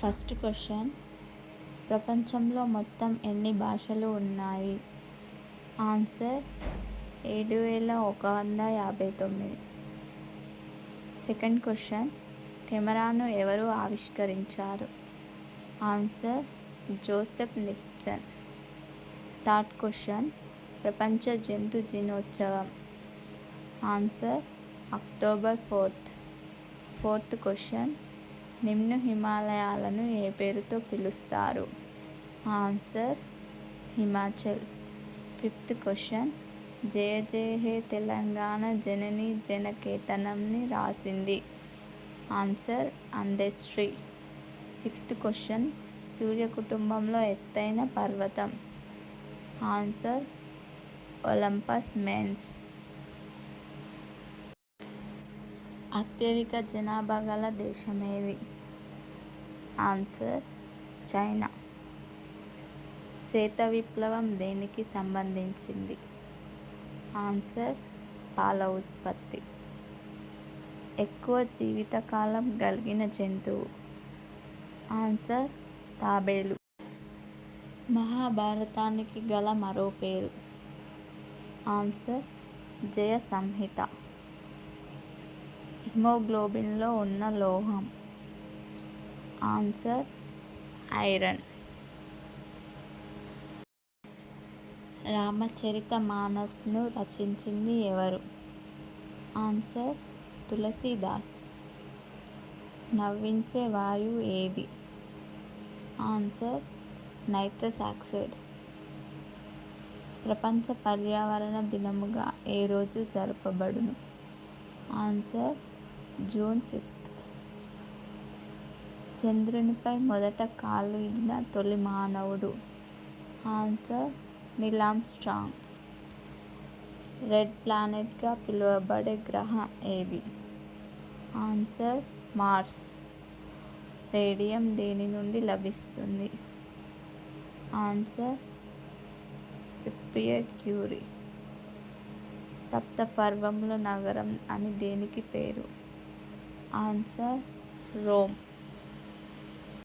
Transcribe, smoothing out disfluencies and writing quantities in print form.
First question, ప్రపంచంలో మొత్తం ఎన్ని భాషలు ఉన్నాయి? ఆన్సర్ 7159. సెకండ్ క్వశ్చన్, కెమెరాను ఎవరు ఆవిష్కరించారు? Answer Joseph Nipson. Third question, ప్రపంచ జంతు దినోత్సవం. Answer October 4. ఫోర్త్ క్వశ్చన్, నిమ్న హిమాలయాలను ఏ పేరుతో పిలుస్తారు? Answer Himachal. Fifth question, Jaya Jaya He Telangana Janani జనకేతనంని రాసింది? ఆన్సర్ అందశ్రీ. సిక్స్త్ క్వశ్చన్, సూర్య కుటుంబంలో ఎత్తైన పర్వతం? Answer Olympus Mons. అత్యధిక జనాభా గల దేశమేది? Answer China. శ్వేత విప్లవం దేనికి సంబంధించింది? ఆన్సర్ పాల ఉత్పత్తి. ఎక్కువ జీవితకాలం కలిగిన జంతువు? ఆన్సర్ తాబేలు. మహాభారతానికి గల మరో పేరు? ఆన్సర్ జయ సంహిత. హిమోగ్లోబిన్లో ఉన్న లోహం? Answer iron. రామచరిత మానస్ను రచించింది ఎవరు? ఆన్సర్ తులసీదాస్. నవ్వించే వాయువు ఏది? Answer nitrous oxide. ప్రపంచ పర్యావరణ దినముగా ఏ రోజు జరపబడును? Answer June 5. చంద్రునిపై మొదట కాలిడిన తొలి మానవుడు? Answer Neel Armstrong. రెడ్ ప్లానెట్గా పిలువబడే గ్రహం ఏది? Answer Mars. రేడియం దేని నుండి లభిస్తుంది? Answer pear Curie. సప్తపర్వముల నగరం అని దేనికి పేరు? Answer Rome.